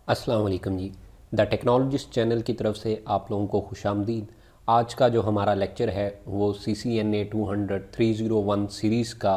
अस्सलाम वालेकुम जी। The technologist channel की तरफ से आप लोगों को खुशामदीद। आज का जो हमारा लेक्चर है वो CCNA 200 301 सीरीज़ का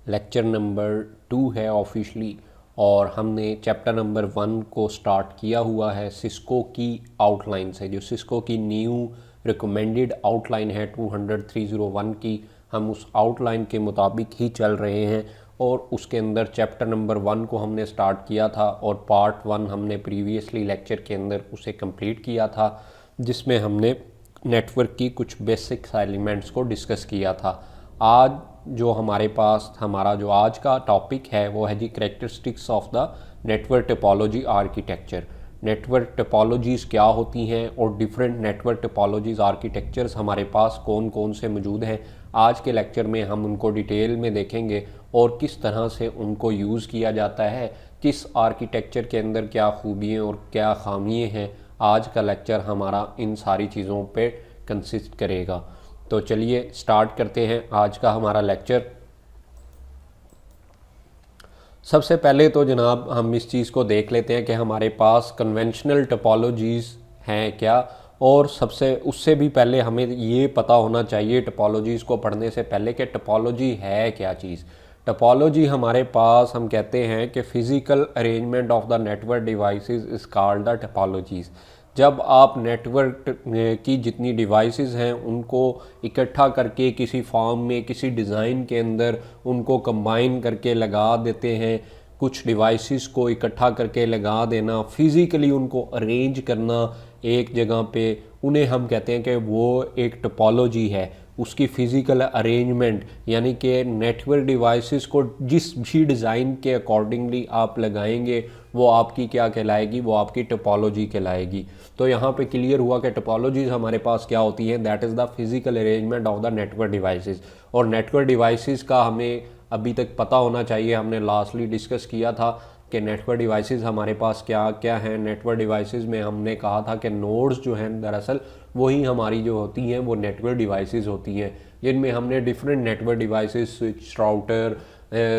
लेक्चर नंबर 2 है ऑफिशियली, और हमने चैप्टर नंबर 1 को स्टार्ट किया हुआ है सिस्को की आउटलाइन से। जो सिस्को की न्यू रिकमेंडेड आउटलाइन है 200 301 की, हम उस आउटलाइन के मुताबिक ही चल रहे हैं। और उसके अंदर चैप्टर नंबर 1 को हमने स्टार्ट किया था और पार्ट 1 हमने प्रीवियसली लेक्चर के अंदर उसे कंप्लीट किया था, जिसमें हमने नेटवर्क की कुछ बेसिक एलिमेंट्स को डिस्कस किया था। आज जो हमारे पास हमारा जो आज का टॉपिक है वो है जी characteristics of the network topology architecture. Network topologies क्या होती हैं और डिफरेंट नेटवर्क टोपोलॉजीज़ आर्किटेक्चर्स हमारे पास कौन कौन से मौजूद हैं। आज के लेक्चर में हम उनको डिटेल में देखेंगे और किस तरह से उनको यूज़ किया जाता है, किस आर्किटेक्चर के अंदर क्या खूबियाँ और क्या खामियाँ हैं। आज का लेक्चर हमारा इन सारी चीज़ों पे कंसिस्ट करेगा। तो चलिए स्टार्ट करते हैं आज का हमारा लेक्चर। सबसे पहले तो जनाब हम इस चीज़ को देख लेते हैं कि हमारे पास कन्वेंशनल टोपोलॉजीज़ हैं क्या, और सबसे उससे भी पहले हमें ये पता होना चाहिए टोपोलॉजीज़ को पढ़ने से पहले कि टोपोलॉजी है क्या चीज़। टोपोलॉजी हमारे पास हम कहते हैं कि physical arrangement of the network devices is called the topologies. जब आप नेटवर्क की जितनी डिवाइसेस हैं उनको इकट्ठा करके किसी फॉर्म में किसी डिज़ाइन के अंदर उनको कंबाइन करके लगा देते हैं, कुछ डिवाइसेस को इकट्ठा करके लगा देना, फिज़िकली उनको अरेंज करना एक जगह पे, उन्हें हम कहते हैं कि वो एक टोपोलॉजी है। उसकी फ़िज़िकल अरेंजमेंट यानी कि नेटवर्क डिवाइसेस को जिस भी डिज़ाइन के अकॉर्डिंगली आप लगाएंगे वो आपकी क्या कहलाएगी, वो आपकी टोपोलॉजी कहलाएगी। तो यहाँ पे क्लियर हुआ कि टोपोलॉजीज़ हमारे पास क्या होती हैं, that is the physical arrangement of the network devices. और नेटवर्क डिवाइसेस का हमें अभी तक पता होना चाहिए, हमने लास्टली डिस्कस किया था कि नेटवर्क डिवाइसेस हमारे पास क्या क्या हैं। नेटवर्क डिवाइसेस में हमने कहा था कि नोड्स जो हैं दरअसल वही हमारी जो होती हैं वो नेटवर्क डिवाइसेस होती हैं, जिनमें हमने different network devices, switch, router,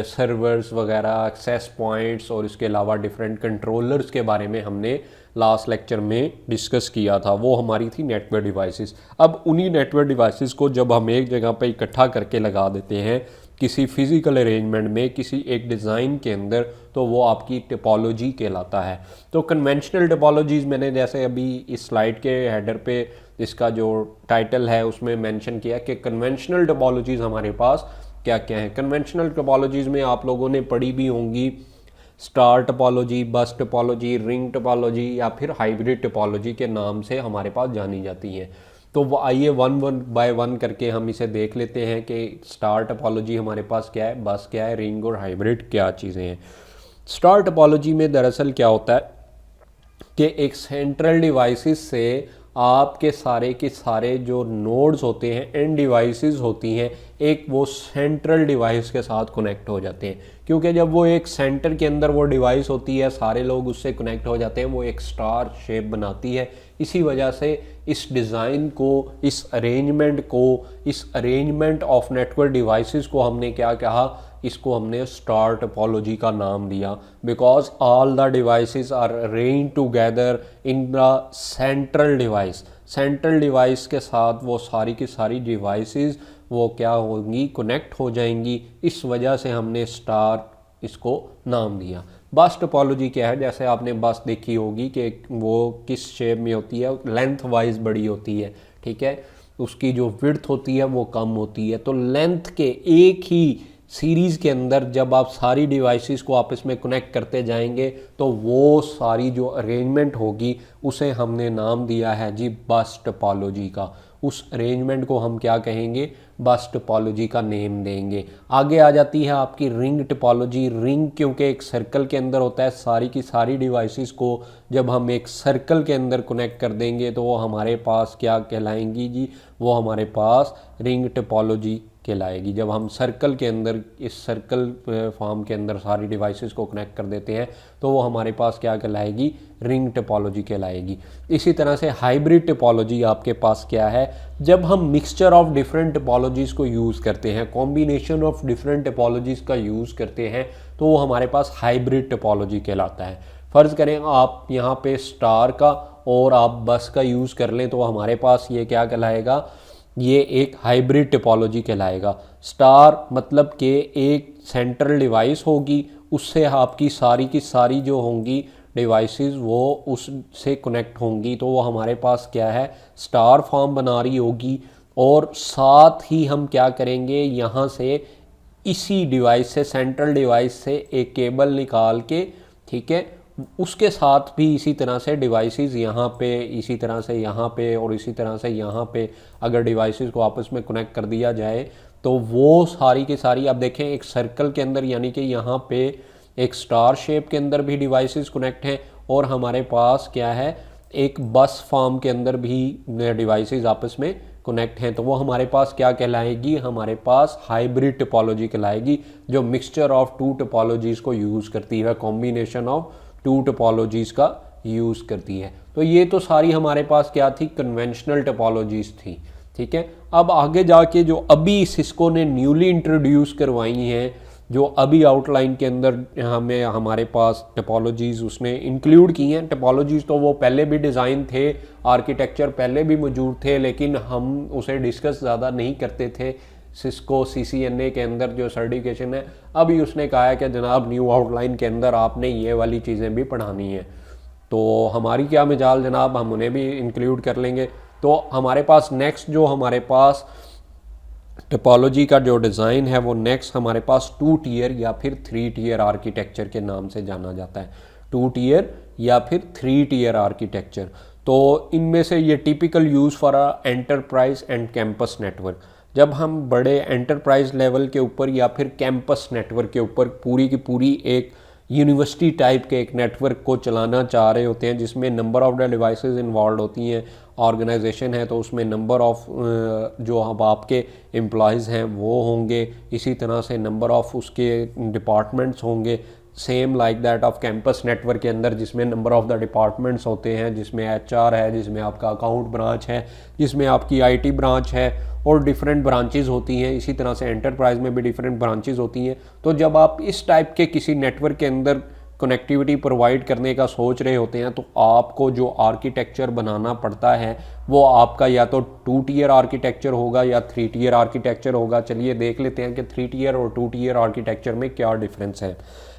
servers वगैरह, एक्सेस पॉइंट्स और इसके अलावा डिफरेंट कंट्रोलर्स के बारे में हमने लास्ट लेक्चर में डिस्कस किया था। वो हमारी थी नेटवर्क डिवाइसेस। अब उन्हीं नेटवर्क डिवाइसेस को जब हम एक जगह पे इकट्ठा करके लगा देते हैं किसी फिज़िकल अरेंजमेंट में, किसी एक डिज़ाइन के अंदर, तो वो आपकी टोपोलॉजी कहलाता है। तो कन्वेंशनल टोपोलॉजीज़ मैंने जैसे अभी इस स्लाइड के हेडर पे इसका जो टाइटल है उसमें मेंशन किया कि कन्वेंशनल टोपोलॉजीज़ हमारे पास क्या क्या है। कन्वेंशनल टोपोलॉजीज़ में आप लोगों ने पढ़ी भी होंगी स्टार टोपोलॉजी, बस टोपोलॉजी, रिंग टोपोलॉजी या फिर हाइब्रिड टोपोलॉजी के नाम से हमारे पास जानी जाती हैं। तो वो आइए वन बाय वन करके हम इसे देख लेते हैं कि स्टार टोपोलॉजी हमारे पास क्या है, बस क्या है, रिंग और हाइब्रिड क्या चीज़ें हैं। स्टार टोपोलॉजी में दरअसल क्या होता है कि एक सेंट्रल डिवाइसेस से आपके सारे के सारे जो नोड्स होते हैं, एंड डिवाइसेस होती हैं, एक वो सेंट्रल डिवाइस के साथ कनेक्ट हो जाते हैं। क्योंकि जब वो एक सेंटर के अंदर वो डिवाइस होती है, सारे लोग उससे कनेक्ट हो जाते हैं, वो एक स्टार शेप बनाती है। इसी वजह से इस डिज़ाइन को, इस अरेंजमेंट ऑफ नेटवर्क डिवाइसेस को हमने क्या कहा, इसको हमने स्टार टोपोलॉजी का नाम दिया। Because all the devices are arrange together in the central device. Central device के साथ वो सारी की सारी डिवाइसेस वो क्या होंगी, कनेक्ट हो जाएंगी। इस वजह से हमने स्टार इसको नाम दिया। बस टोपोलॉजी क्या है, जैसे आपने बस देखी होगी कि वो किस शेप में होती है, लेंथ वाइज बड़ी होती है, ठीक है, उसकी जो विड्थ होती है वो कम होती है। तो लेंथ के एक ही सीरीज़ के अंदर जब आप सारी डिवाइसेस को आपस में कनेक्ट करते जाएंगे तो वो सारी जो अरेंजमेंट होगी उसे हमने नाम दिया है जी बस टोपोलॉजी का। उस अरेंजमेंट को हम क्या कहेंगे, बस टोपोलॉजी का नेम देंगे। आगे आ जाती है आपकी रिंग टोपोलॉजी। रिंग क्योंकि एक सर्कल के अंदर होता है, सारी की सारी डिवाइसेस को जब हम एक सर्कल के अंदर कनेक्ट कर देंगे तो वो हमारे पास क्या कहलाएंगी जी, वो हमारे पास रिंग टोपोलॉजी कहलाएगी। जब हम सर्कल के अंदर, इस सर्कल फॉर्म के अंदर सारी डिवाइसेस को कनेक्ट कर देते हैं तो वो हमारे पास क्या कहलाएगी, रिंग टोपोलॉजी कहलाएगी। इसी तरह से हाइब्रिड टोपोलॉजी आपके पास क्या है, जब हम मिक्सचर ऑफ डिफरेंट टोपोलॉजीज़ को यूज़ करते हैं, कॉम्बिनेशन ऑफ डिफरेंट टोपोलॉजीज़ का यूज़ करते हैं, तो वो हमारे पास हाइब्रिड टोपोलॉजी कहलाता है। फ़र्ज़ करें आप यहाँ पे स्टार का और आप बस का यूज़ कर लें, तो हमारे पास ये क्या कहलाएगा, ये एक हाइब्रिड टोपोलॉजी कहलाएगा। स्टार मतलब कि एक सेंट्रल डिवाइस होगी, उससे आपकी सारी की सारी जो होंगी डिवाइसेस वो उससे कनेक्ट होंगी, तो वो हमारे पास क्या है, स्टार फॉर्म बना रही होगी। और साथ ही हम क्या करेंगे, यहाँ से इसी डिवाइस से, सेंट्रल डिवाइस से एक केबल निकाल के, ठीक है, उसके साथ भी इसी तरह से डिवाइसेस यहाँ पे, इसी तरह से यहाँ पे और इसी तरह से यहाँ पे अगर डिवाइसेस को आपस में कनेक्ट कर दिया जाए तो वो सारी की सारी, आप देखें एक सर्कल के अंदर, यानी कि यहाँ पे एक स्टार शेप के अंदर भी डिवाइसेस कनेक्ट हैं और हमारे पास क्या है, एक बस फॉर्म के अंदर भी डिवाइसेस आपस में कनेक्ट हैं। तो वो हमारे पास क्या कहलाएगी, हमारे पास हाइब्रिड टोपोलॉजी कहलाएगी, जो मिक्सचर ऑफ टू टोपोलॉजीज़ को यूज़ करती है, कॉम्बिनेशन ऑफ टू टोपोलॉजीज़ का यूज़ करती है। तो ये तो सारी हमारे पास क्या थी, कन्वेंशनल टोपोलॉजीज़ थी, ठीक है। अब आगे जाके जो अभी सिस्को ने न्यूली इंट्रोड्यूस करवाई हैं, जो अभी आउटलाइन के अंदर हमें हमारे पास टोपोलॉजीज़ उसने इंक्लूड की हैं। टोपोलॉजीज़ तो वो पहले भी डिज़ाइन थे, आर्किटेक्चर पहले भी मौजूद थे, लेकिन हम उसे डिस्कस ज़्यादा नहीं करते थे। सिस्को CCNA के अंदर जो सर्टिफिकेशन है, अभी उसने कहा है कि जनाब न्यू आउटलाइन के अंदर आपने ये वाली चीज़ें भी पढ़ानी है, तो हमारी क्या मजाल जनाब, हम उन्हें भी इंक्लूड कर लेंगे। तो हमारे पास नेक्स्ट जो हमारे पास टोपोलॉजी का जो डिज़ाइन है वो नेक्स्ट हमारे पास 2 टियर या फिर 3 टियर आर्किटेक्चर के नाम से जाना जाता है। 2 टियर या फिर 3 टियर आर्किटेक्चर। तो इनमें से ये typical use for enterprise and campus network. जब हम बड़े एंटरप्राइज लेवल के ऊपर या फिर कैंपस नेटवर्क के ऊपर पूरी की पूरी एक यूनिवर्सिटी टाइप के एक नेटवर्क को चलाना चाह रहे होते हैं, जिसमें number of the devices involve होती हैं, ऑर्गेनाइजेशन है तो उसमें नंबर ऑफ़ जो अब आपके एम्प्लॉयज़ हैं वो होंगे, इसी तरह से नंबर ऑफ़ उसके डिपार्टमेंट्स होंगे, same like that off campus network के अंदर जिसमें नंबर ऑफ़ द डिपार्टमेंट्स होते हैं, जिसमें HR है, जिसमें आपका अकाउंट ब्रांच है, जिसमें आपकी IT ब्रांच है और डिफरेंट ब्रांचेस होती हैं। इसी तरह से एंटरप्राइज में भी डिफरेंट ब्रांचेस होती हैं। तो जब आप इस टाइप के किसी नेटवर्क के अंदर कनेक्टिविटी प्रोवाइड करने का सोच रहे होते हैं, तो आपको जो आर्किटेक्चर बनाना पड़ता है वो आपका या तो 2 टियर आर्किटेक्चर होगा या 3 टियर आर्किटेक्चर होगा। चलिए देख लेते हैं कि 3 टियर और 2 टियर आर्किटेक्चर में क्या डिफरेंस है।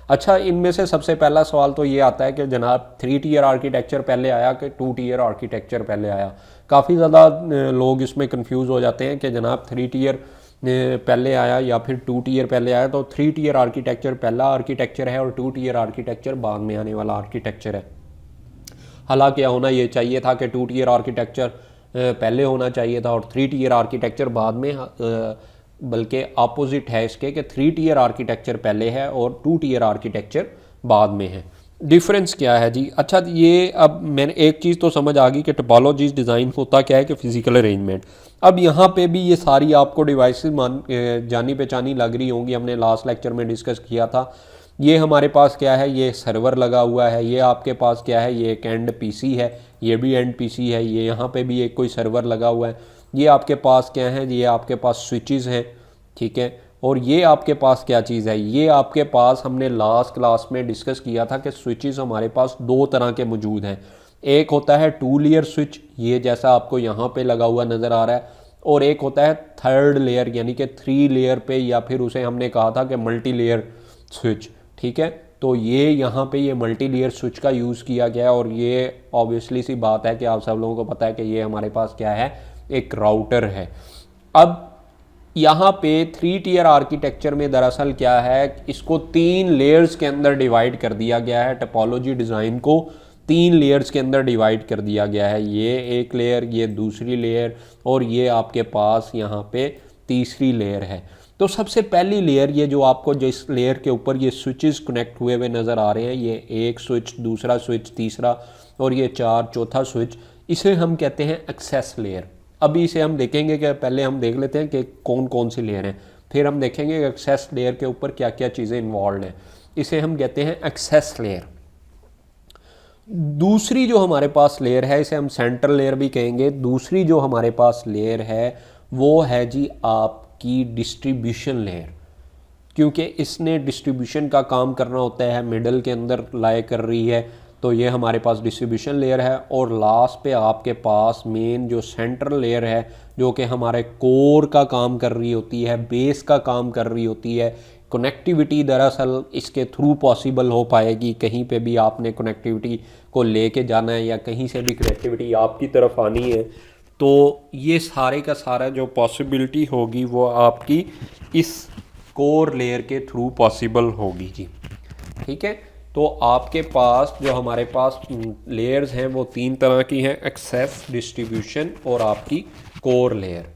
अच्छा, इनमें से सबसे पहला सवाल तो ये आता है कि जनाब 3 टियर आर्किटेक्चर पहले आया कि 2 टियर आर्किटेक्चर पहले आया। काफ़ी ज़्यादा लोग इसमें कंफ्यूज हो जाते हैं कि जनाब 3 टियर पहले आया या फिर 2 टियर पहले आया। तो 3 टियर आर्किटेक्चर पहला आर्किटेक्चर है और 2 टियर आर्किटेक्चर बाद में आने वाला आर्किटेक्चर है। हालांकि होना ये चाहिए था कि 2 टियर आर्किटेक्चर पहले होना चाहिए था और 3 टियर आर्किटेक्चर बाद में, बल्कि अपोजिट है इसके कि 3 टियर आर्किटेक्चर पहले है और 2 टियर आर्किटेक्चर बाद में है। डिफरेंस क्या है जी? अच्छा, ये अब मैंने एक चीज़ तो समझ आ गई कि टोपोलॉजीज डिज़ाइन होता क्या है कि फ़िज़िकल अरेंजमेंट। अब यहाँ पे भी ये सारी आपको डिवाइसेस जानी पहचानी लग रही होंगी, हमने लास्ट लेक्चर में डिस्कस किया था। ये हमारे पास क्या है, ये सर्वर लगा हुआ है, ये आपके पास क्या है, ये एक एंड PC है, ये भी एंड PC है, ये यहाँ पे भी एक कोई सर्वर लगा हुआ है। ये आपके पास क्या है, ये आपके पास स्विचेस हैं, ठीक है। और ये आपके पास क्या चीज़ है, ये आपके पास हमने लास्ट क्लास में डिस्कस किया था कि स्विचेस हमारे पास 2 तरह के मौजूद हैं। एक होता है 2 लेयर स्विच, ये जैसा आपको यहाँ पे लगा हुआ नज़र आ रहा है, और एक होता है 3rd लेयर यानी कि 3 लेयर पे, या फिर उसे हमने कहा था कि मल्टी लेयर स्विच, ठीक है। तो ये यहाँ पे ये मल्टी लेयर स्विच का यूज़ किया गया है और ये ऑब्वियसली सी बात है कि आप सब लोगों को पता है कि ये हमारे पास क्या है, एक राउटर है। अब यहाँ पे 3 टियर आर्किटेक्चर में दरअसल क्या है, इसको 3 लेयर्स के अंदर डिवाइड कर दिया गया है। टोपोलॉजी डिज़ाइन को 3 लेयर्स के अंदर डिवाइड कर दिया गया है। ये एक लेयर, ये दूसरी लेयर और ये आपके पास यहाँ पे तीसरी लेयर है। तो सबसे पहली लेयर, ये जो आपको जिस लेयर के ऊपर ये स्विचेस कनेक्ट हुए हुए नज़र आ रहे हैं, ये एक स्विच, दूसरा स्विच, तीसरा और ये 4 चौथा स्विच, इसे हम कहते हैं एक्सेस लेयर। अभी इसे हम देखेंगे कि पहले हम देख लेते हैं कि कौन कौन सी लेयर हैं, फिर हम देखेंगे कि एक्सेस लेयर के ऊपर क्या क्या चीज़ें इन्वॉल्व हैं। इसे हम कहते हैं एक्सेस लेयर। दूसरी जो हमारे पास लेयर है, इसे हम सेंट्रल लेयर भी कहेंगे। दूसरी जो हमारे पास लेयर है वो है जी आपकी डिस्ट्रीब्यूशन लेयर, क्योंकि इसने डिस्ट्रीब्यूशन का काम करना होता है, मिडल के अंदर लाए कर रही है। तो ये हमारे पास डिस्ट्रीब्यूशन लेयर है। और लास्ट पे आपके पास मेन जो सेंट्रल लेयर है जो कि हमारे कोर का काम कर रही होती है, बेस का काम कर रही होती है। कनेक्टिविटी दरअसल इसके थ्रू पॉसिबल हो पाएगी। कहीं पे भी आपने कनेक्टिविटी को लेके जाना है या कहीं से भी कनेक्टिविटी आपकी तरफ आनी है, तो ये सारे का सारा जो पॉसिबिलिटी होगी वो आपकी इस कोर लेयर के थ्रू पॉसिबल होगी जी। ठीक है, तो आपके पास जो हमारे पास लेयर्स हैं वो 3 तरह की हैं, एक्सेस, डिस्ट्रीब्यूशन और आपकी कोर लेयर।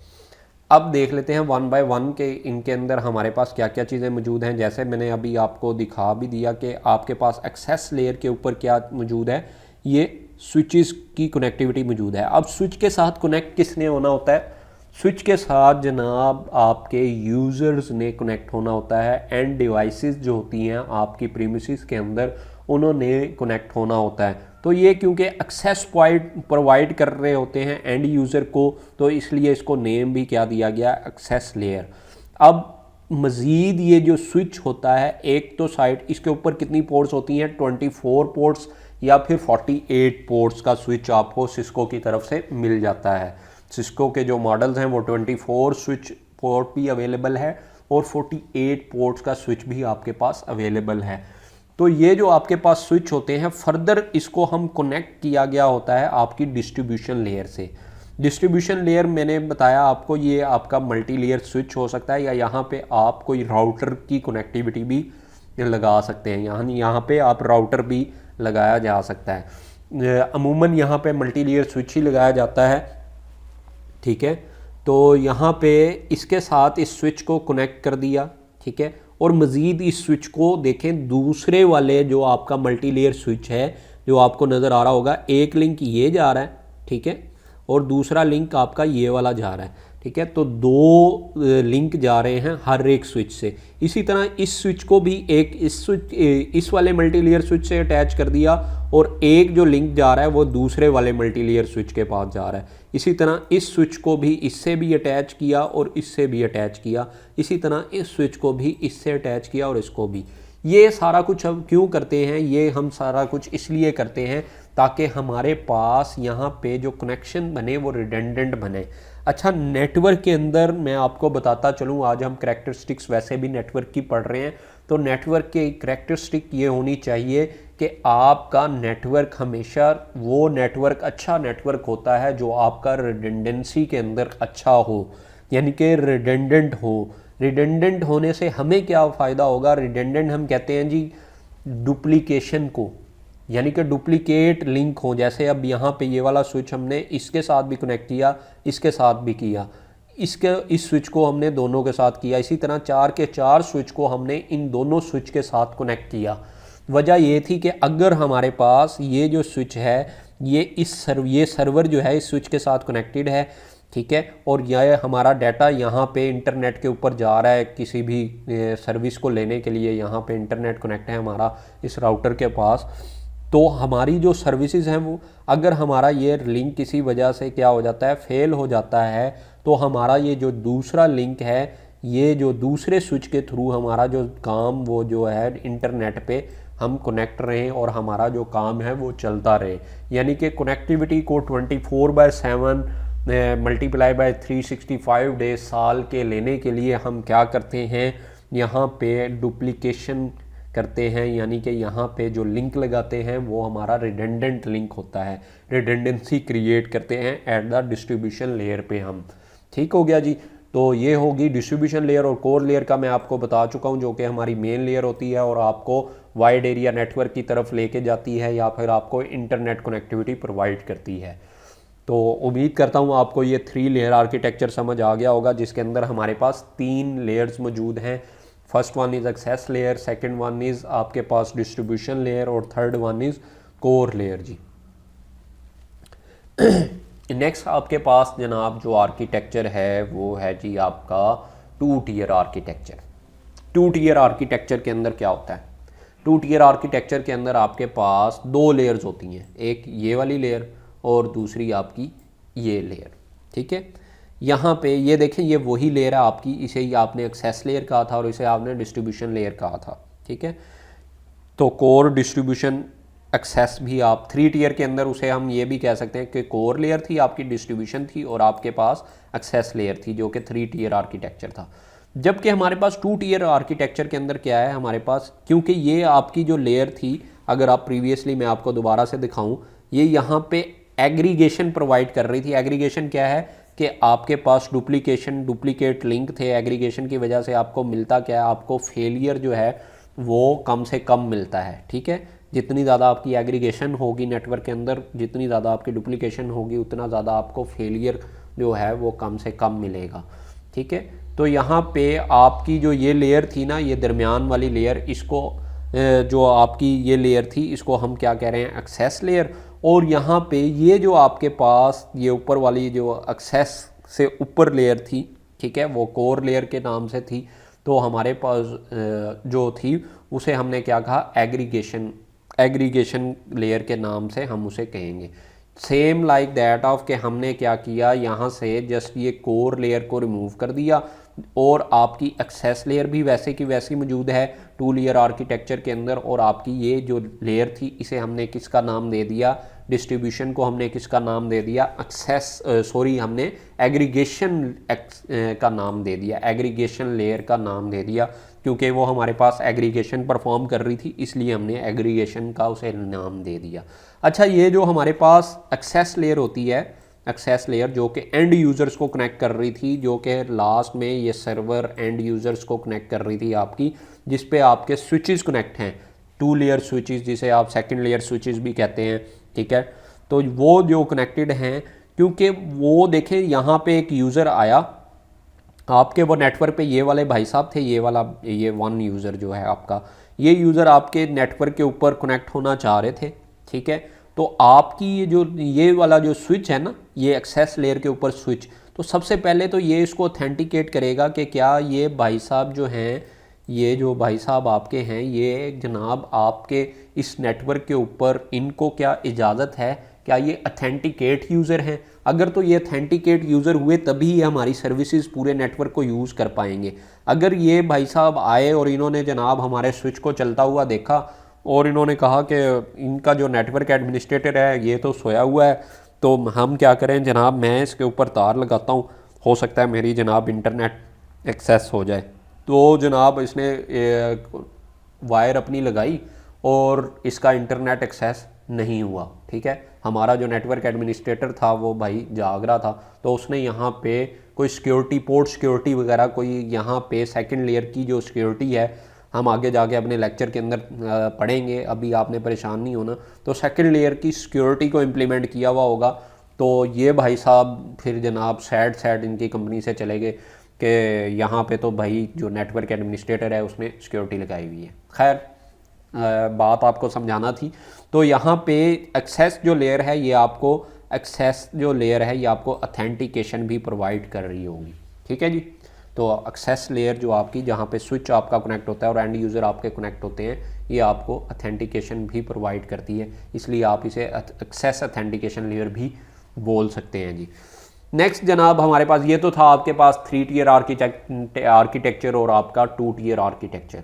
अब देख लेते हैं वन बाय वन के इनके अंदर हमारे पास क्या क्या चीज़ें मौजूद हैं। जैसे मैंने अभी आपको दिखा भी दिया कि आपके पास एक्सेस लेयर के ऊपर क्या मौजूद है, ये स्विचेस की कनेक्टिविटी मौजूद है। अब स्विच के साथ कनेक्ट किसने होना होता है? स्विच के साथ जनाब आपके यूज़र्स ने कनेक्ट होना होता है। एंड डिवाइसेस जो होती हैं आपकी प्रीमिसेस के अंदर, उन्होंने कनेक्ट होना होता है। तो ये क्योंकि एक्सेस प्रोवाइड कर रहे होते हैं एंड यूज़र को, तो इसलिए इसको नेम भी क्या दिया गया, एक्सेस लेयर। अब मज़ीद ये जो स्विच होता है, एक तो साइड इसके ऊपर कितनी पोर्ट्स होती हैं, 24 पोर्ट्स या फिर 48 पोर्ट्स का स्विच आपको सिस्को की तरफ से मिल जाता है। सिस्को के जो मॉडल्स हैं वो 24 स्विच पोर्ट भी अवेलेबल है और 48 पोर्ट्स का स्विच भी आपके पास अवेलेबल है। तो ये जो आपके पास स्विच होते हैं, फर्दर इसको हम कनेक्ट किया गया होता है आपकी डिस्ट्रीब्यूशन लेयर से। डिस्ट्रीब्यूशन लेयर मैंने बताया आपको, ये आपका मल्टी लेयर स्विच हो सकता है या यहाँ पे आप कोई राउटर की कनेक्टिविटी भी लगा सकते हैं। यहाँ पे आप राउटर भी लगाया जा सकता है। अमूमन यहाँ पे मल्टी लेयर स्विच ही लगाया जाता है। ठीक है, तो यहाँ पे इसके साथ इस स्विच को कनेक्ट कर दिया। ठीक है, और मज़ीद इस स्विच को देखें, दूसरे वाले जो आपका मल्टी लेयर स्विच है जो आपको नज़र आ रहा होगा, एक लिंक ये जा रहा है, ठीक है, और दूसरा लिंक आपका ये वाला जा रहा है। ठीक है, तो 2 लिंक जा रहे हैं हर एक स्विच से। इसी तरह इस स्विच को भी एक इस वाले मल्टी लेयर स्विच से अटैच कर दिया और एक जो लिंक जा रहा है वो दूसरे वाले मल्टी लेयर स्विच के पास जा रहा है। इसी तरह इस स्विच को भी इससे भी अटैच किया और इससे भी अटैच किया। इसी तरह इस स्विच को भी इससे अटैच किया और इसको भी। ये सारा कुछ हम क्यों करते हैं? ये हम सारा कुछ इसलिए करते हैं ताकि हमारे पास यहाँ पे जो कनेक्शन बने वो रिडंडेंट बने। अच्छा, नेटवर्क के अंदर मैं आपको बताता चलूँ, आज हम करैक्टरिस्टिक्स वैसे भी नेटवर्क की पढ़ रहे हैं, तो नेटवर्क की करैक्टरिस्टिक ये होनी चाहिए कि आपका नेटवर्क हमेशा वो नेटवर्क अच्छा नेटवर्क होता है जो आपका रिडंडेंसी के अंदर अच्छा हो, यानी कि रिडंडेंट हो। रिडंडेंट होने से हमें क्या फ़ायदा होगा? रिडंडेंट हम कहते हैं जी डुप्लीकेशन को, यानी कि डुप्लीकेट लिंक हो। जैसे अब यहाँ पे ये वाला स्विच हमने इसके साथ भी कनेक्ट किया, इसके साथ भी किया, इस स्विच को हमने दोनों के साथ किया। इसी तरह 4 के 4 स्विच को हमने इन दोनों स्विच के साथ कनेक्ट किया। वजह ये थी कि अगर हमारे पास ये जो स्विच है ये सर्वर जो है इस स्विच के साथ कनेक्टेड है, ठीक है, और यह हमारा डाटा यहाँ पे इंटरनेट के ऊपर जा रहा है किसी भी सर्विस को लेने के लिए, यहाँ पे इंटरनेट कनेक्ट है हमारा इस राउटर के पास, तो हमारी जो सर्विसेज हैं वो, अगर हमारा ये लिंक किसी वजह से क्या हो जाता है, फेल हो जाता है, तो हमारा ये जो दूसरा लिंक है, ये जो दूसरे स्विच के थ्रू हमारा जो काम वो जो है इंटरनेट पे हम कनेक्ट रहें और हमारा जो काम है वो चलता रहे। यानी कि कनेक्टिविटी को 24/7 मल्टीप्लाई बाय 365 डेज साल के लेने के लिए हम क्या करते हैं, यहाँ पे डुप्लीकेशन करते हैं, यानी कि यहाँ पे जो लिंक लगाते हैं वो हमारा रिडंडेंट लिंक होता है, रिडंडेंसी क्रिएट करते हैं एट द डिस्ट्रीब्यूशन लेयर पे हम। ठीक हो गया जी। तो ये होगी डिस्ट्रीब्यूशन लेयर। और कोर लेयर का मैं आपको बता चुका हूँ, जो कि हमारी मेन लेयर होती है और आपको वाइड एरिया नेटवर्क की तरफ लेके जाती है या फिर आपको इंटरनेट कनेक्टिविटी प्रोवाइड करती है। तो उम्मीद करता हूँ आपको ये 3 लेयर आर्किटेक्चर समझ आ गया होगा, जिसके अंदर हमारे पास 3 लेयर्स मौजूद हैं। First one is access layer, second one is आपके पास डिस्ट्रीब्यूशन लेयर और third one is core layer जी। नेक्स्ट आपके पास जनाब जो आर्किटेक्चर है वो है जी आपका 2 टियर आर्किटेक्चर। 2 टियर आर्किटेक्चर के अंदर क्या होता है? 2 टियर आर्किटेक्चर के अंदर आपके पास 2 लेयर्स होती हैं, एक ये वाली लेयर और दूसरी आपकी ये लेयर। ठीक है, यहाँ पे ये देखें, ये वही लेयर है आपकी, इसे ही आपने एक्सेस लेयर कहा था और इसे आपने डिस्ट्रीब्यूशन लेयर कहा था। ठीक है, तो कोर, डिस्ट्रीब्यूशन एक्सेस भी आप 3 टीयर के अंदर उसे हम ये भी कह सकते हैं कि कोर लेयर थी आपकी, डिस्ट्रीब्यूशन थी, और आपके पास एक्सेस लेयर थी जो कि 3 टीयर आर्किटेक्चर था। जबकि हमारे पास 2 टीयर आर्किटेक्चर के अंदर क्या है हमारे पास, क्योंकि ये आपकी जो लेयर थी, अगर आप प्रीवियसली मैं आपको दोबारा से दिखाऊं, ये यहाँ पे एग्रीगेशन प्रोवाइड कर रही थी। एग्रीगेशन क्या है कि आपके पास डुप्लीकेट लिंक थे। एग्रीगेशन की वजह से आपको मिलता क्या है, आपको फेलियर जो है वो कम से कम मिलता है। ठीक है, जितनी ज़्यादा आपकी एग्रीगेशन होगी नेटवर्क के अंदर, जितनी ज़्यादा आपकी डुप्लीकेशन होगी, उतना ज़्यादा आपको फेलियर जो है वो कम से कम मिलेगा। ठीक है, तो यहाँ पे आपकी जो ये लेयर थी ना, ये दरमियान वाली लेयर, इसको जो आपकी ये लेयर थी इसको हम क्या कह रहे हैं, एक्सेस लेयर। और यहाँ पे ये जो आपके पास ये ऊपर वाली जो एक्सेस से ऊपर लेयर थी, ठीक है, वो कोर लेयर के नाम से थी। तो हमारे पास जो थी उसे हमने क्या कहा, एग्रीगेशन लेयर के नाम से हम उसे कहेंगे। सेम लाइक दैट ऑफ के हमने क्या किया, यहाँ से जस्ट ये कोर लेयर को रिमूव कर दिया और आपकी एक्सेस लेयर भी वैसे की वैसी मौजूद है 2 लेयर आर्किटेक्चर के अंदर। और आपकी ये जो लेयर थी इसे हमने किसका नाम दे दिया, डिस्ट्रीब्यूशन को हमने किसका नाम दे दिया, हमने एग्रीगेशन का नाम दे दिया, एग्रीगेशन लेयर का नाम दे दिया, क्योंकि वो हमारे पास एग्रीगेशन परफॉर्म कर रही थी, इसलिए हमने एग्रीगेशन का उसे नाम दे दिया। अच्छा, ये जो हमारे पास एक्सेस लेयर होती है, एक्सेस लेयर जो कि एंड यूज़र्स को कनेक्ट कर रही थी, जो कि लास्ट में ये सर्वर एंड यूज़र्स को कनेक्ट कर रही थी आपकी, जिस पे आपके स्विचेस कनेक्ट हैं, 2 लेयर स्विचेस जिसे आप सेकंड लेयर स्विचेस भी कहते हैं। ठीक है, तो वो जो कनेक्टेड हैं, क्योंकि वो देखें यहाँ पे एक यूज़र आया आपके वो नेटवर्क पे, ये वाले भाई साहब थे, ये 1 यूज़र जो है आपका, ये यूज़र आपके नेटवर्क के ऊपर कनेक्ट होना चाह रहे थे। ठीक है, तो आपकी ये वाला जो स्विच है ना, ये एक्सेस लेयर के ऊपर स्विच, तो सबसे पहले तो ये इसको ऑथेंटिकेट करेगा कि क्या ये भाई साहब जो हैं, ये जो भाई साहब आपके हैं, ये जनाब आपके इस नेटवर्क के ऊपर इनको क्या इजाज़त है, क्या ये ऑथेंटिकेट यूज़र हैं। अगर तो ये ऑथेंटिकेट यूज़र हुए तभी ये हमारी सर्विसेज पूरे नेटवर्क को यूज़ कर पाएंगे। अगर ये भाई साहब आए और इन्होंने जनाब हमारे स्विच को चलता हुआ देखा और इन्होंने कहा कि इनका जो नेटवर्क एडमिनिस्ट्रेटर है ये तो सोया हुआ है, तो हम क्या करें जनाब, मैं इसके ऊपर तार लगाता हूँ, हो सकता है मेरी जनाब इंटरनेट एक्सेस हो जाए। तो जनाब इसने वायर अपनी लगाई और इसका इंटरनेट एक्सेस नहीं हुआ। ठीक है, हमारा जो नेटवर्क एडमिनिस्ट्रेटर था वो भाई जाग रहा था, तो उसने यहाँ पे कोई सिक्योरिटी, पोर्ट सिक्योरिटी वगैरह कोई यहाँ पे सेकंड लेयर की जो सिक्योरिटी है, हम आगे जाके अपने लेक्चर के अंदर पढ़ेंगे, अभी आपने परेशान नहीं होना। तो सेकंड लेयर की सिक्योरिटी को इम्प्लीमेंट किया हुआ होगा। तो ये भाई साहब फिर जनाब सैड इनकी कंपनी से चले गए कि यहाँ पे तो भाई जो नेटवर्क एडमिनिस्ट्रेटर है उसने सिक्योरिटी लगाई हुई है। खैर, बात आपको समझाना थी। तो यहाँ पे एक्सेस जो लेयर है ये आपको ऑथेंटिकेशन भी प्रोवाइड कर रही होगी। ठीक है जी, तो एक्सेस लेयर जो आपकी, जहाँ पे स्विच आपका कनेक्ट होता है और एंड यूज़र आपके कनेक्ट होते हैं, ये आपको ऑथेंटिकेशन भी प्रोवाइड करती है, इसलिए आप इसे एक्सेस ऑथेंटिकेशन लेयर भी बोल सकते हैं जी। नेक्स्ट जनाब हमारे पास ये तो था आपके पास 3 टीयर आर्किटेक्चर और आपका 2 टीयर आर्किटेक्चर।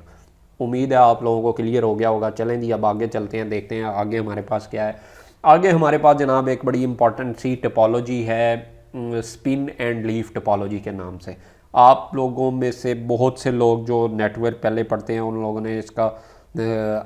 उम्मीद है आप लोगों को क्लियर हो गया होगा। चलें जी, अब आगे चलते हैं, देखते हैं आगे हमारे पास क्या है। आगे हमारे पास जनाब एक बड़ी इंपॉर्टेंट सी टोपोलॉजी है, स्पिन एंड लीफ टोपोलॉजी के नाम से। आप लोगों में से बहुत से लोग जो नेटवर्क पहले पढ़ते हैं उन लोगों ने इसका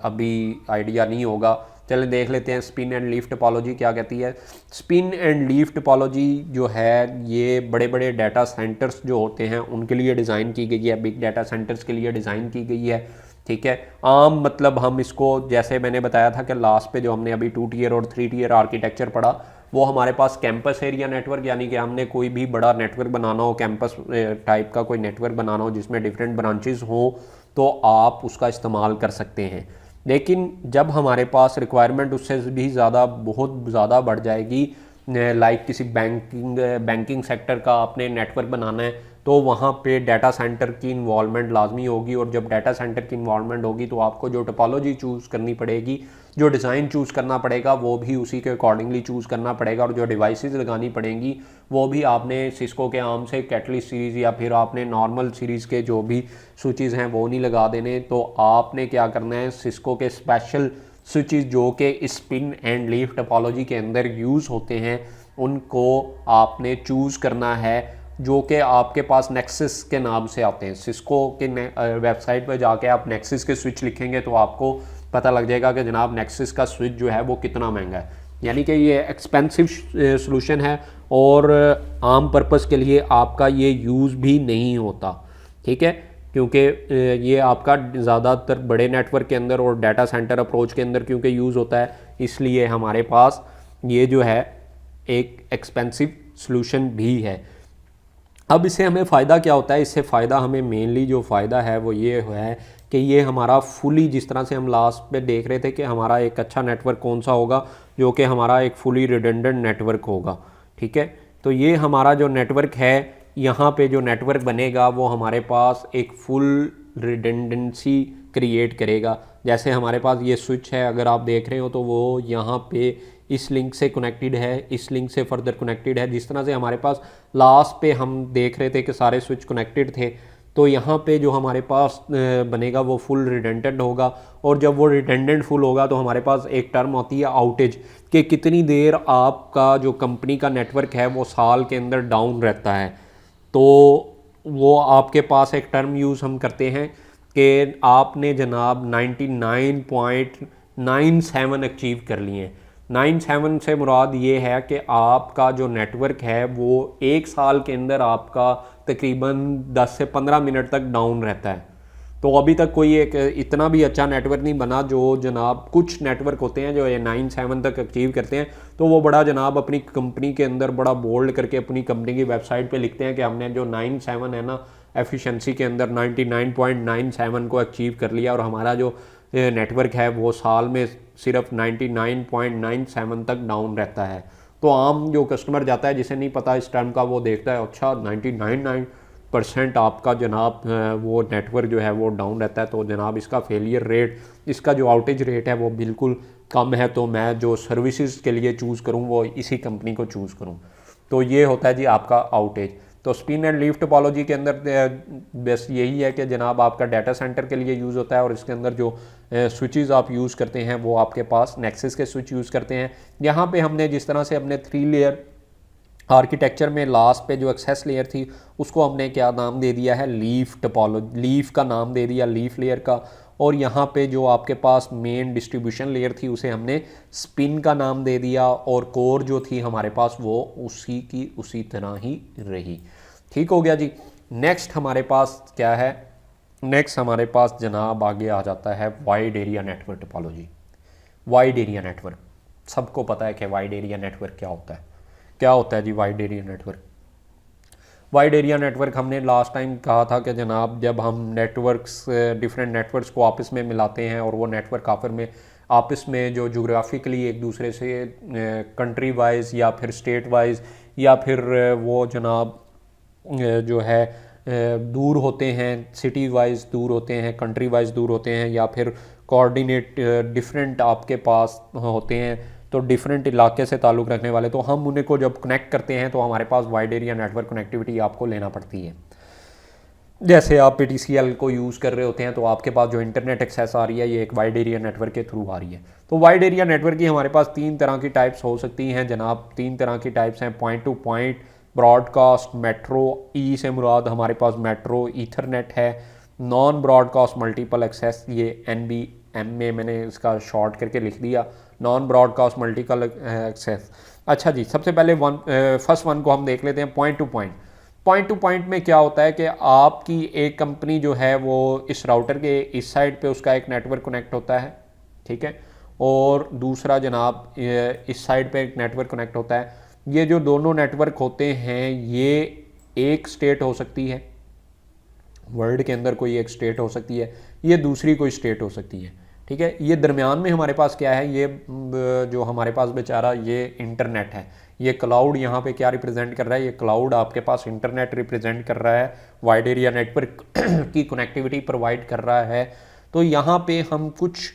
अभी आइडिया नहीं होगा। चलें देख लेते हैं स्पिन एंड लीफ टोपोलॉजी क्या कहती है। स्पिन एंड लीफ टोपोलॉजी जो है ये बड़े बड़े डाटा सेंटर्स जो होते हैं उनके लिए डिज़ाइन की गई है, बिग डाटा सेंटर्स के लिए डिज़ाइन की गई है। ठीक है, आम मतलब हम इसको, जैसे मैंने बताया था कि लास्ट पे जो हमने अभी 2 टीयर और 3 टीयर आर्किटेक्चर पढ़ा, वो हमारे पास कैंपस एरिया नेटवर्क, यानी कि हमने कोई भी बड़ा नेटवर्क बनाना हो, कैंपस टाइप का कोई नेटवर्क बनाना हो जिसमें डिफरेंट ब्रांचेस हों, तो आप उसका इस्तेमाल कर सकते हैं। लेकिन जब हमारे पास रिक्वायरमेंट उससे भी बहुत ज़्यादा बढ़ जाएगी, लाइक किसी बैंकिंग सेक्टर का आपने नेटवर्क बनाना है, तो वहाँ पे डाटा सेंटर की इन्वॉल्वमेंट लाजमी होगी। और जब डाटा सेंटर की इन्वॉल्वमेंट होगी तो आपको जो टोपोलॉजी चूज़ करनी पड़ेगी, जो डिज़ाइन चूज़ करना पड़ेगा, वो भी उसी के अकॉर्डिंगली चूज़ करना पड़ेगा। और जो डिवाइसेस लगानी पड़ेंगी वो भी आपने सिस्को के आम से कैटलिस्ट सीरीज़ या फिर आपने नॉर्मल सीरीज़ के जो भी स्विचेस हैं वो नहीं लगा देने। तो आपने क्या करना है, सिस्को के स्पेशल स्विचेस जो कि स्पिन एंड लीफ टोपोलॉजी के अंदर यूज़ होते हैं उनको आपने चूज़ करना है, जो कि आपके पास नेक्सिस के नाम से आते हैं। सिस्को के वेबसाइट पर जाके आप नेक्सिस के स्विच लिखेंगे तो आपको पता लग जाएगा कि जनाब नेक्सिस का स्विच जो है वो कितना महंगा है, यानी कि ये एक्सपेंसिव सॉल्यूशन है और आम पर्पस के लिए आपका ये यूज़ भी नहीं होता, ठीक है, क्योंकि ये आपका ज़्यादातर बड़े नेटवर्क के अंदर और डाटा सेंटर अप्रोच के अंदर क्योंकि यूज़ होता है, इसलिए हमारे पास ये जो है एक एक्सपेंसिव सॉल्यूशन भी है। अब इससे हमें फ़ायदा क्या होता है? इससे फ़ायदा हमें मेनली जो फ़ायदा है वो ये है कि ये हमारा फुली, जिस तरह से हम लास्ट पे देख रहे थे कि हमारा एक अच्छा नेटवर्क कौन सा होगा, जो कि हमारा एक फुली रिडंडेंट नेटवर्क होगा, ठीक है। तो ये हमारा जो नेटवर्क है, यहाँ पे जो नेटवर्क बनेगा वो हमारे पास एक फुल रिडंडेंसी क्रिएट करेगा। जैसे हमारे पास ये स्विच है, अगर आप देख रहे हो तो वो यहाँ पे इस लिंक से कनेक्टेड है, इस लिंक से फर्दर कनेक्टेड है। जिस तरह से हमारे पास लास्ट पे हम देख रहे थे कि सारे स्विच कनेक्टेड थे, तो यहाँ पे जो हमारे पास बनेगा वो फुल रिडंडेंट होगा। और जब वो रिडंडेंट फुल होगा तो हमारे पास एक टर्म होती है आउटेज, कि कितनी देर आपका जो कंपनी का नेटवर्क है वो साल के अंदर डाउन रहता है। तो वो आपके पास एक टर्म यूज़ हम करते हैं कि आपने जनाब 99.97 अचीव कर लिए हैं। 97 से मुराद ये है कि आपका जो नेटवर्क है वो एक साल के अंदर आपका तकरीबन 10 से 15 मिनट तक डाउन रहता है। तो अभी तक कोई एक इतना भी अच्छा नेटवर्क नहीं बना। जो जनाब कुछ नेटवर्क होते हैं जो ये 97 तक अचीव करते हैं, तो वो बड़ा जनाब अपनी कंपनी के अंदर बड़ा बोल्ड करके अपनी कंपनी की वेबसाइट पे लिखते हैं कि हमने जो 97 है ना एफिशिएंसी के अंदर 99.97 को अचीव कर लिया, और हमारा जो नेटवर्क है वो साल में सिर्फ 99.97 तक डाउन रहता है। तो आम जो कस्टमर जाता है, जिसे नहीं पता इस टर्म का, वो देखता है अच्छा 99% आपका जनाब वो नेटवर्क जो है वो डाउन रहता है, तो जनाब इसका फेलियर रेट, इसका जो आउटेज रेट है वो बिल्कुल कम है, तो मैं जो सर्विसेज के लिए चूज़ करूँ वो इसी कंपनी को चूज़ करूँ। तो ये होता है जी आपका आउटेज। तो स्पिन एंड लीफ टोपोलॉजी के अंदर बस यही है कि जनाब आपका डाटा सेंटर के लिए यूज़ होता है, और इसके अंदर जो स्विचेस आप यूज़ करते हैं वो आपके पास नेक्सिस के स्विच यूज़ करते हैं। यहाँ पे हमने जिस तरह से अपने 3 लेयर आर्किटेक्चर में लास्ट पे जो एक्सेस लेयर थी उसको हमने क्या नाम दे दिया है, लीफ टोपोलॉजी, लीफ का नाम दे दिया, लीफ लेयर का। और यहाँ पे जो आपके पास मेन डिस्ट्रीब्यूशन लेयर थी उसे हमने स्पिन का नाम दे दिया, और कोर जो थी हमारे पास वो उसी की उसी तरह ही रही। ठीक हो गया जी। नेक्स्ट हमारे पास क्या है? नेक्स्ट हमारे पास जनाब आगे आ जाता है wide area network topology. Wide area network, सबको पता है कि वाइड एरिया नेटवर्क क्या होता है। क्या होता है जी wide area network? Wide area network हमने लास्ट टाइम कहा था कि जनाब जब हम नेटवर्क्स, डिफरेंट नेटवर्क्स को आपस में मिलाते हैं, और वो नेटवर्क आपस में जो जोग्राफिकली एक दूसरे से कंट्री वाइज या फिर स्टेट वाइज या फिर वो जनाब जो है दूर होते हैं, सिटी वाइज दूर होते हैं, कंट्री वाइज दूर होते हैं, या फिर कोऑर्डिनेट डिफरेंट आपके पास होते हैं, तो डिफरेंट इलाके से ताल्लुक़ रखने वाले, तो हम उन्हें को जब कनेक्ट करते हैं तो हमारे पास वाइड एरिया नेटवर्क कनेक्टिविटी आपको लेना पड़ती है। जैसे आप PTCL को यूज़ कर रहे होते हैं तो आपके पास जो इंटरनेट एक्सेस आ रही है ये एक वाइड एरिया नेटवर्क के थ्रू आ रही है। तो वाइड एरिया नेटवर्क की हमारे पास 3 तरह की टाइप्स हो सकती हैं जनाब। 3 तरह की टाइप्स हैं, point to point, broadcast, metro. E से मुराद हमारे पास मेट्रो ईथरनेट है। नॉन ब्रॉडकास्ट मल्टीपल एक्सेस, ये NBM में मैंने इसका शॉर्ट करके लिख दिया, नॉन ब्रॉडकास्ट मल्टीपल एक्सेस। अच्छा जी, सबसे पहले फर्स्ट वन को हम देख लेते हैं, point to point. Point to point में क्या होता है कि आपकी एक कंपनी जो है वो इस राउटर के इस साइड पे उसका एक नेटवर्क कनेक्ट होता है, ठीक है, और दूसरा जनाब इस साइड पे एक नेटवर्क कनेक्ट होता है। ये जो दोनों नेटवर्क होते हैं ये एक स्टेट हो सकती है, वर्ल्ड के अंदर कोई एक स्टेट हो सकती है, ये दूसरी कोई स्टेट हो सकती है, ठीक है। ये दरमियान में हमारे पास क्या है, ये जो हमारे पास बेचारा ये इंटरनेट है, ये क्लाउड यहाँ पे क्या रिप्रेजेंट कर रहा है, ये क्लाउड आपके पास इंटरनेट रिप्रेजेंट कर रहा है, वाइड एरिया नेटवर्क की कनेक्टिविटी प्रोवाइड कर रहा है। तो यहाँ पे हम कुछ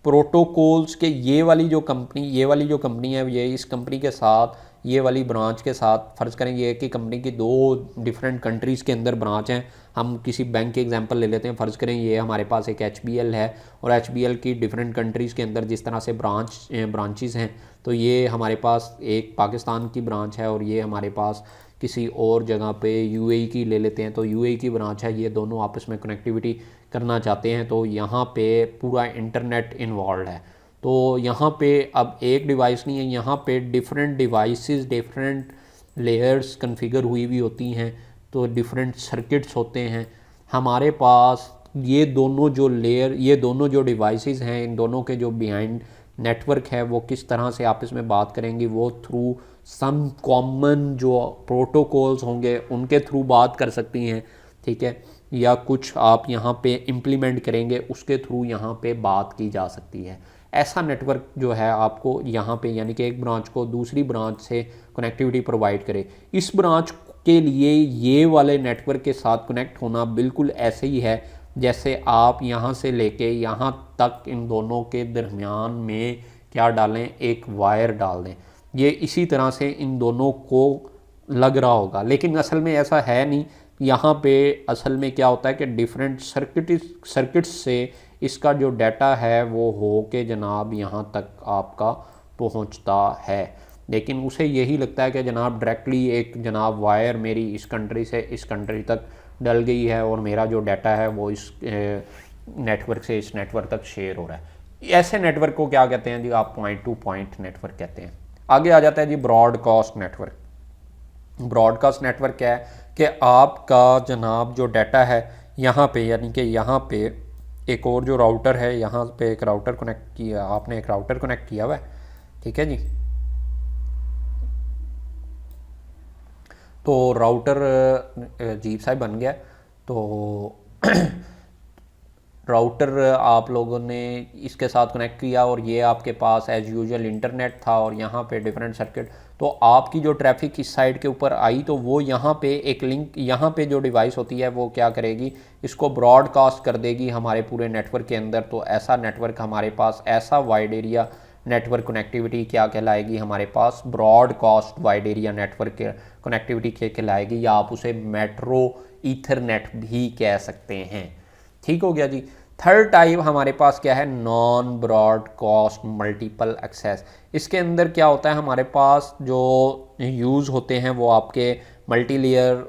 प्रोटोकॉल्स के ये वाली जो कंपनी है, ये इस कंपनी के साथ, ये वाली ब्रांच के साथ, फ़र्ज़ करें ये कि कंपनी की 2 डिफरेंट कंट्रीज़ के अंदर ब्रांच हैं। हम किसी बैंक के एग्जांपल ले लेते हैं, फ़र्ज़ करें ये हमारे पास एक HBL है और HBL की डिफरेंट कंट्रीज़ के अंदर जिस तरह से ब्रांचेस हैं, तो ये हमारे पास एक पाकिस्तान की ब्रांच है और ये हमारे पास किसी और जगह पे UAE की ले लेते हैं, तो UAE की ब्रांच है। ये दोनों आपस में कनेक्टिविटी करना चाहते हैं, तो यहाँ पे पूरा इंटरनेट इन्वॉल्व है। तो यहाँ पे अब एक डिवाइस नहीं है, यहाँ पे different devices, different layers configure हुई होती हैं, तो डिफरेंट सर्किट्स होते हैं हमारे पास। ये दोनों जो डिवाइसेस हैं, इन दोनों के जो बिहाइंड नेटवर्क है वो किस तरह से आपस में बात करेंगी, वो थ्रू सम कॉमन जो प्रोटोकॉल्स होंगे उनके थ्रू बात कर सकती हैं, ठीक है, या कुछ आप यहाँ पे इम्प्लीमेंट करेंगे उसके थ्रू यहाँ पे बात की जा सकती है। ऐसा नेटवर्क जो है आपको यहाँ पे, यानी कि एक ब्रांच को दूसरी ब्रांच से कनेक्टिविटी प्रोवाइड करे। इस ब्रांच के लिए ये वाले नेटवर्क के साथ कनेक्ट होना बिल्कुल ऐसे ही है जैसे आप यहाँ से लेके यहाँ तक इन दोनों के दरमियान में क्या डालें, एक वायर डाल दें। ये इसी तरह से इन दोनों को लग रहा होगा, लेकिन असल में ऐसा है नहीं। यहाँ पे असल में क्या होता है कि डिफरेंट सर्किट्स से इसका जो डाटा है वो हो के जनाब यहाँ तक आपका पहुँचता है, लेकिन उसे यही लगता है कि जनाब डायरेक्टली एक जनाब वायर मेरी इस कंट्री से इस कंट्री तक डल गई है और मेरा जो डाटा है वो इस नेटवर्क से इस नेटवर्क तक शेयर हो रहा है। ऐसे नेटवर्क को क्या कहते हैं जी, आप पॉइंट टू पॉइंट नेटवर्क कहते हैं। आगे आ जाता है जी ब्रॉडकास्ट नेटवर्क। ब्रॉडकास्ट नेटवर्क क्या है कि आपका जनाब जो डाटा है यहाँ पे, यानी कि यहाँ पे एक और जो राउटर है, यहाँ पे एक राउटर कनेक्ट किया, आपने एक राउटर कनेक्ट किया हुआ है, ठीक है जी। तो राउटर अजीब सा बन गया, तो राउटर आप लोगों ने इसके साथ कनेक्ट किया और ये आपके पास एज यूजुअल इंटरनेट था और यहाँ पे डिफरेंट सर्किट। तो आपकी जो ट्रैफिक इस साइड के ऊपर आई तो वो यहाँ पे एक लिंक, यहाँ पे जो डिवाइस होती है वो क्या करेगी, इसको ब्रॉडकास्ट कर देगी हमारे पूरे नेटवर्क के अंदर। तो ऐसा नेटवर्क हमारे पास, ऐसा वाइड एरिया नेटवर्क कनेक्टिविटी क्या कहलाएगी हमारे पास, broadcast wide area network connectivity क्या कहलाएगी, या आप उसे मेट्रो ईथरनेट भी कह सकते हैं। ठीक हो गया जी। थर्ड टाइप हमारे पास क्या है, नॉन ब्रॉडकास्ट मल्टीपल एक्सेस। इसके अंदर क्या होता है, हमारे पास जो यूज़ होते हैं वो आपके मल्टी लेयर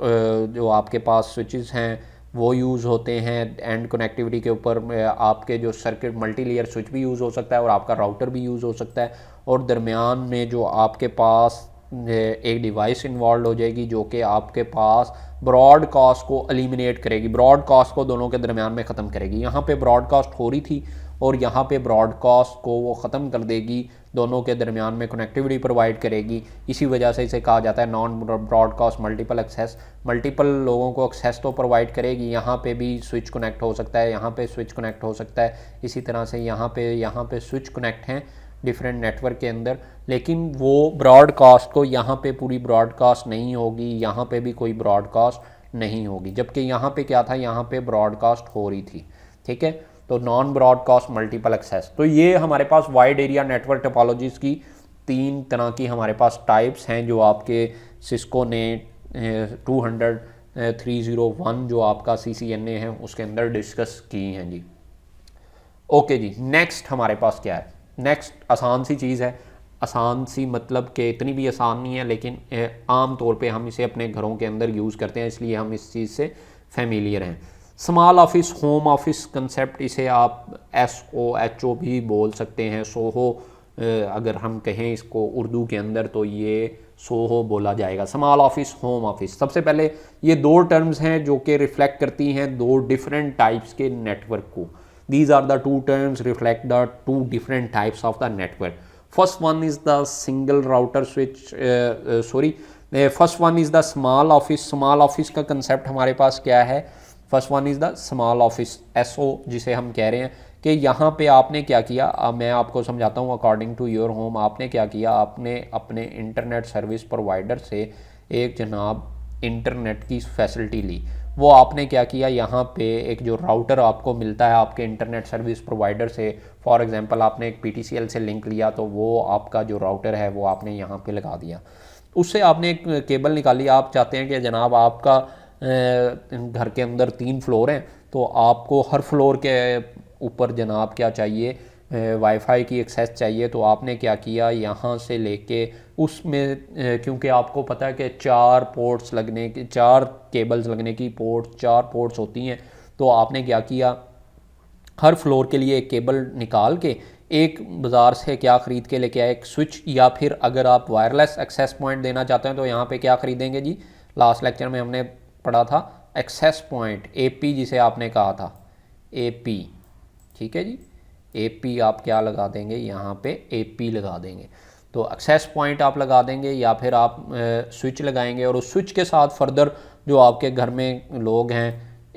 जो आपके पास स्विचेस हैं वो यूज़ होते हैं। एंड कनेक्टिविटी के ऊपर आपके जो सर्किट मल्टी लेयर स्विच भी यूज़ हो सकता है और आपका राउटर भी यूज़ हो सकता है, और दरमियान में जो आपके पास एक डिवाइस इन्वॉल्व हो जाएगी जो कि आपके पास ब्रॉडकास्ट को एलिमिनेट करेगी, ब्रॉडकास्ट को दोनों के दरमियान में ख़त्म करेगी। यहाँ पे ब्रॉडकास्ट हो रही थी और यहाँ पे ब्रॉडकास्ट को वो ख़त्म कर देगी, दोनों के दरमियान में कनेक्टिविटी प्रोवाइड करेगी। इसी वजह से इसे कहा जाता है non broadcast multiple access. Multiple लोगों को एक्सेस तो प्रोवाइड करेगी, यहाँ पे भी स्विच कनेक्ट हो सकता है, यहाँ पे स्विच कनेक्ट हो सकता है, इसी तरह से यहाँ पे स्विच कनेक्ट हैं डिफरेंट नेटवर्क के अंदर, लेकिन वो ब्रॉडकास्ट को यहाँ पे पूरी ब्रॉडकास्ट नहीं होगी, यहाँ पे भी कोई ब्रॉडकास्ट नहीं होगी, जबकि यहाँ पे क्या था, यहाँ पे ब्रॉडकास्ट हो रही थी। ठीक है, तो नॉन ब्रॉडकास्ट मल्टीपल एक्सेस। तो ये हमारे पास वाइड एरिया नेटवर्क टोपोलॉजीज़ की 3 तरह की हमारे पास टाइप्स हैं जो आपके सिस्को ने 200.301 जो आपका CCNA है उसके अंदर डिस्कस की हैं जी। ओके जी, नेक्स्ट हमारे पास क्या है, नेक्स्ट आसान सी चीज़ है, आसान सी मतलब कि इतनी भी आसान नहीं है, लेकिन आम तौर पे हम इसे अपने घरों के अंदर यूज़ करते हैं, इसलिए हम इस चीज़ से फेमिलियर हैं। Small office, home office concept, इसे आप SOHO भी बोल सकते हैं, सोहो अगर हम कहें इसको उर्दू के अंदर तो ये सोहो बोला जाएगा, स्मॉल ऑफिस, होम ऑफिस। सबसे पहले ये 2 टर्म्स हैं जो कि रिफ्लेक्ट करती हैं 2 डिफरेंट टाइप्स के नेटवर्क को। These are the 2 terms reflect the 2 different types of the network. First one is the single router switch, first one is the small office. Small office का concept हमारे पास क्या है, first one is the small office, SO जिसे हम कह रहे हैं कि यहाँ पे आपने क्या किया, मैं आपको समझाता हूँ अकॉर्डिंग टू योर होम। आपने क्या किया, आपने अपने इंटरनेट सर्विस प्रोवाइडर से एक जनाब इंटरनेट की फैसिलिटी ली। वो आपने क्या किया, यहाँ पे एक जो राउटर आपको मिलता है आपके इंटरनेट सर्विस प्रोवाइडर से, फॉर एग्जांपल आपने एक PTCL से लिंक लिया तो वो आपका जो राउटर है वो आपने यहाँ पे लगा दिया। उससे आपने एक केबल निकाली। आप चाहते हैं कि जनाब आपका घर के अंदर 3 फ्लोर हैं, तो आपको हर फ्लोर के ऊपर जनाब क्या चाहिए, वाईफाई की एक्सेस चाहिए। तो आपने क्या किया, यहाँ से लेके उसमें क्योंकि आपको पता है कि 4 पोर्ट्स लगने की, 4 केबल्स लगने की 4 पोर्ट्स होती हैं, तो आपने क्या किया, हर फ्लोर के लिए एक केबल निकाल के एक बाज़ार से क्या ख़रीद के लेके आए, एक स्विच, या फिर अगर आप वायरलेस एक्सेस पॉइंट देना चाहते हैं तो यहाँ पे क्या ख़रीदेंगे जी, लास्ट लेक्चर में हमने पढ़ा था एक्सेस पॉइंट, AP जिसे आपने कहा था, AP, ठीक है जी, AP आप क्या लगा देंगे, यहाँ पे AP लगा देंगे। तो एक्सेस पॉइंट आप लगा देंगे या फिर आप स्विच लगाएंगे, और उस स्विच के साथ फर्दर जो आपके घर में लोग हैं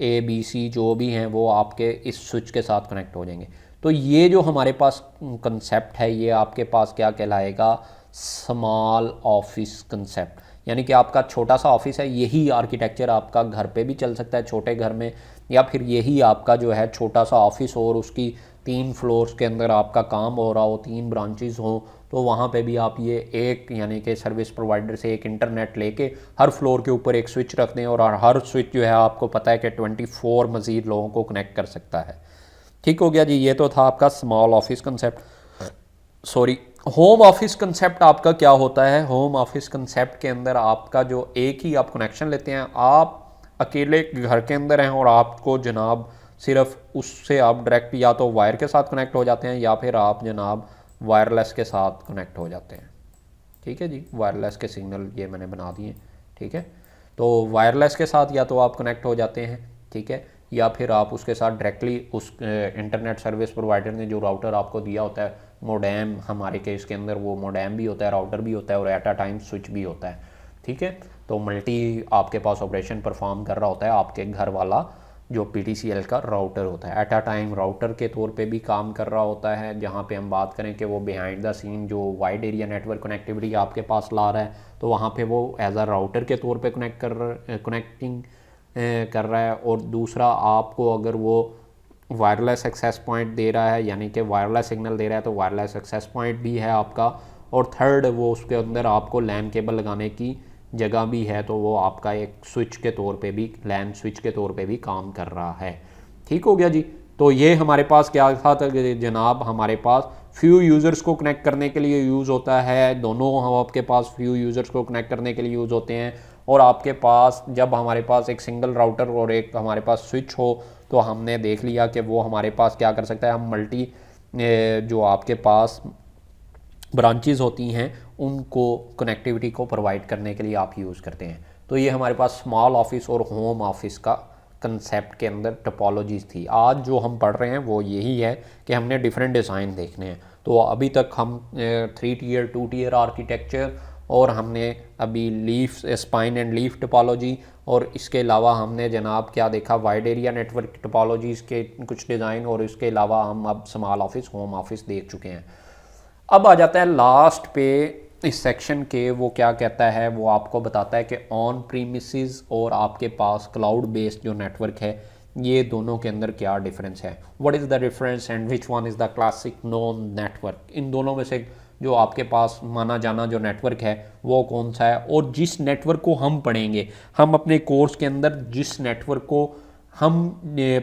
ABC जो भी हैं वो आपके इस स्विच के साथ कनेक्ट हो जाएंगे। तो ये जो हमारे पास कंसेप्ट है ये आपके पास क्या कहलाएगा, स्मॉल ऑफिस कंसेप्ट। यानी कि आपका छोटा सा ऑफिस है, यही आर्किटेक्चर आपका घर पे भी चल सकता है छोटे घर में, या फिर यही आपका जो है छोटा सा ऑफिस और उसकी 3 फ्लोर्स के अंदर आपका काम हो रहा हो, 3 ब्रांचेस हो, तो वहाँ पे भी आप ये एक यानी कि सर्विस प्रोवाइडर से एक इंटरनेट लेके हर फ्लोर के ऊपर एक स्विच रख दें, और हर स्विच जो है आपको पता है कि 24 मज़ीद लोगों को कनेक्ट कर सकता है। ठीक हो गया जी, ये तो था आपका small office concept. Sorry, home office concept आपका क्या होता है, होम ऑफिस कंसेप्ट के अंदर आपका जो एक ही आप कनेक्शन लेते हैं, आप अकेले घर के अंदर हैं और आपको जनाब सिर्फ उससे आप डायरेक्ट या तो वायर के साथ कनेक्ट हो जाते हैं या फिर आप जनाब वायरलेस के साथ कनेक्ट हो जाते हैं। ठीक है जी, वायरलेस के सिग्नल ये मैंने बना दिए। ठीक है, तो वायरलेस के साथ या तो आप कनेक्ट हो जाते हैं, ठीक है, या फिर आप उसके साथ डायरेक्टली उस इंटरनेट सर्विस प्रोवाइडर ने जो राउटर आपको दिया होता है, मोडेम हमारे केस के अंदर वो मोडेम भी होता है, राउटर भी होता है और एट अ टाइम स्विच भी होता है। ठीक है, तो मल्टी आपके पास ऑपरेशन परफॉर्म कर रहा होता है आपके घर वाला जो PTCL का राउटर होता है, एट अ टाइम राउटर के तौर पे भी काम कर रहा होता है। जहाँ पे हम बात करें कि वो बिहाइंड द सीन जो वाइड एरिया नेटवर्क कनेक्टिविटी आपके पास ला रहा है, तो वहाँ पे वो एज अ राउटर के तौर पे कनेक्टिंग कर रहा है। और दूसरा, आपको अगर वो वायरलेस एक्सेस पॉइंट दे रहा है यानी कि वायरलेस सिग्नल दे रहा है तो वायरलेस एक्सेस पॉइंट भी है आपका। और थर्ड, वो उसके अंदर आपको लैन केबल लगाने की जगह भी है, तो वो आपका एक स्विच के तौर पे भी, लैन स्विच के तौर पे भी काम कर रहा है। ठीक हो गया जी, तो ये हमारे पास क्या था जनाब, हमारे पास फ्यू यूज़र्स को कनेक्ट करने के लिए यूज़ होता है, दोनों हम आपके पास फ्यू यूज़र्स को कनेक्ट करने के लिए यूज़ होते हैं। और आपके पास जब हमारे पास एक सिंगल राउटर और एक हमारे पास स्विच हो, तो हमने देख लिया कि वो हमारे पास क्या कर सकता है, हम मल्टी जो आपके पास ब्रांचेस होती हैं उनको कनेक्टिविटी को प्रोवाइड करने के लिए आप यूज़ करते हैं। तो ये हमारे पास स्मॉल ऑफिस और होम ऑफिस का कंसेप्ट के अंदर टोपोलॉजीज़ थी। आज जो हम पढ़ रहे हैं वो यही है कि हमने डिफरेंट डिज़ाइन देखने हैं। तो अभी तक हम 3 टियर 2 टियर आर्किटेक्चर, और हमने अभी leaf, spine and leaf topology, और इसके अलावा हमने जनाब क्या देखा, वाइड एरिया नेटवर्क टोपोलॉजीज़ के कुछ डिज़ाइन, और इसके अलावा हम अब स्मॉल ऑफिस, होम ऑफिस देख चुके हैं। अब आ जाता है लास्ट पे इस सेक्शन के, वो क्या कहता है, वो आपको बताता है कि ऑन प्रीमिसेस और आपके पास क्लाउड बेस्ड जो नेटवर्क है, ये दोनों के अंदर क्या डिफरेंस है, what is the difference and which one is the classic non network. इन दोनों में से जो आपके पास माना जाना जो नेटवर्क है वो कौन सा है, और जिस नेटवर्क को हम पढ़ेंगे, हम अपने कोर्स के अंदर जिस नेटवर्क को हम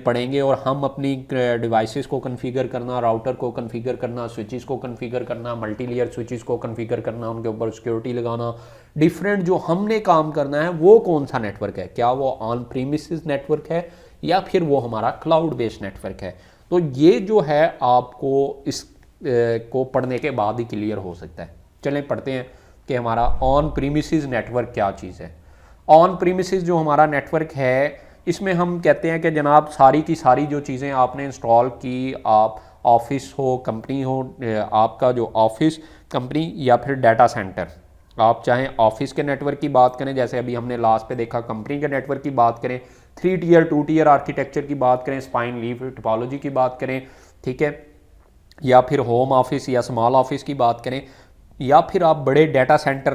पढ़ेंगे और हम अपनी डिवाइसेस को कॉन्फ़िगर करना, राउटर को कॉन्फ़िगर करना, स्विचेस को कॉन्फ़िगर करना, मल्टी लेयर स्विचेस को कॉन्फ़िगर करना, उनके ऊपर सिक्योरिटी लगाना, डिफरेंट जो हमने काम करना है वो कौन सा नेटवर्क है, क्या वो ऑन प्रीमिसेस नेटवर्क है या फिर वो हमारा क्लाउड बेस्ड नेटवर्क है। तो ये जो है आपको इस को पढ़ने के बाद ही क्लियर हो सकता है। चलें पढ़ते हैं कि हमारा ऑन प्रीमिसेस नेटवर्क क्या चीज़ है। ऑन प्रीमिसेस जो हमारा नेटवर्क है, इसमें हम कहते हैं कि जनाब सारी की सारी जो चीज़ें आपने इंस्टॉल की, आप ऑफिस हो, कंपनी हो, आपका जो ऑफिस, कंपनी या फिर डाटा सेंटर, आप चाहें ऑफिस के नेटवर्क की बात करें, जैसे अभी हमने लास्ट पे देखा कंपनी के नेटवर्क की बात करें, 3 टियर 2 टियर आर्किटेक्चर की बात करें, स्पाइन लीफ टोपोलॉजी की बात करें, ठीक है, या फिर होम ऑफिस या स्मॉल ऑफिस की बात करें, या फिर आप बड़े डाटा सेंटर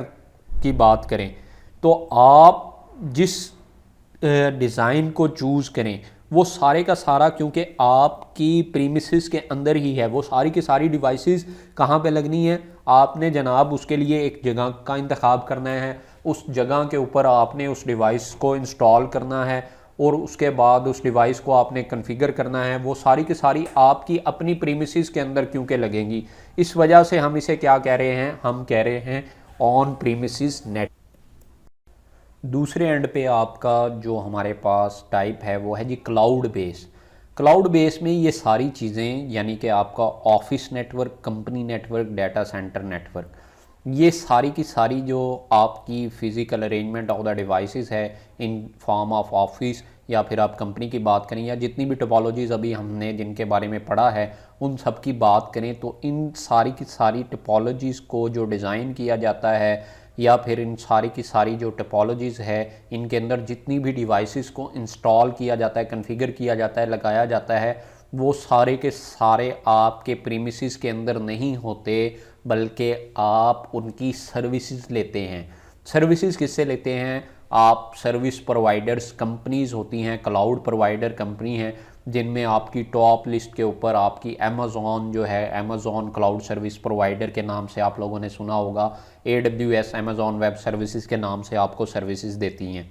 की बात करें, तो आप जिस डिज़ाइन को चूज़ करें वो सारे का सारा, क्योंकि आपकी प्रीमिसेस के अंदर ही है, वो सारी की सारी डिवाइसेस कहाँ पे लगनी है, आपने जनाब उसके लिए एक जगह का इंतखाब करना है, उस जगह के ऊपर आपने उस डिवाइस को इंस्टॉल करना है और उसके बाद उस डिवाइस को आपने कॉन्फ़िगर करना है। वो सारी की सारी आपकी अपनी प्रीमिसेस के अंदर क्योंकि लगेंगी, इस वजह से हम इसे क्या कह रहे हैं, हम कह रहे हैं ऑन प्रीमिसेस नेट। दूसरे एंड पे आपका जो हमारे पास टाइप है वो है जी क्लाउड बेस। क्लाउड बेस में ये सारी चीज़ें यानी कि आपका office network, company network, data centre network, ये सारी की सारी जो आपकी physical arrangement of the devices है इन फॉर्म ऑफ ऑफिस, या फिर आप कंपनी की बात करें या जितनी भी टोपोलॉजीज़ अभी हमने जिनके बारे में पढ़ा है उन सब की बात करें, तो इन सारी की सारी टोपोलॉजीज़ को जो डिज़ाइन किया जाता है या फिर इन सारी की सारी जो टोपोलॉजीज़ है इनके अंदर जितनी भी डिवाइसेस को इंस्टॉल किया जाता है, कॉन्फ़िगर किया जाता है, लगाया जाता है, वो सारे के सारे आपके प्रीमिसेस के अंदर नहीं होते, बल्कि आप उनकी सर्विसेज लेते हैं। सर्विसेज किससे लेते हैं? आप सर्विस प्रोवाइडर्स, कंपनीज़ होती हैं, क्लाउड प्रोवाइडर कंपनी हैं, जिनमें आपकी टॉप लिस्ट के ऊपर आपकी अमेज़ॉन जो है, अमेज़ॉन क्लाउड सर्विस प्रोवाइडर के नाम से आप लोगों ने सुना होगा, AWS अमेज़ॉन वेब सर्विसेज के नाम से आपको सर्विसेज देती हैं,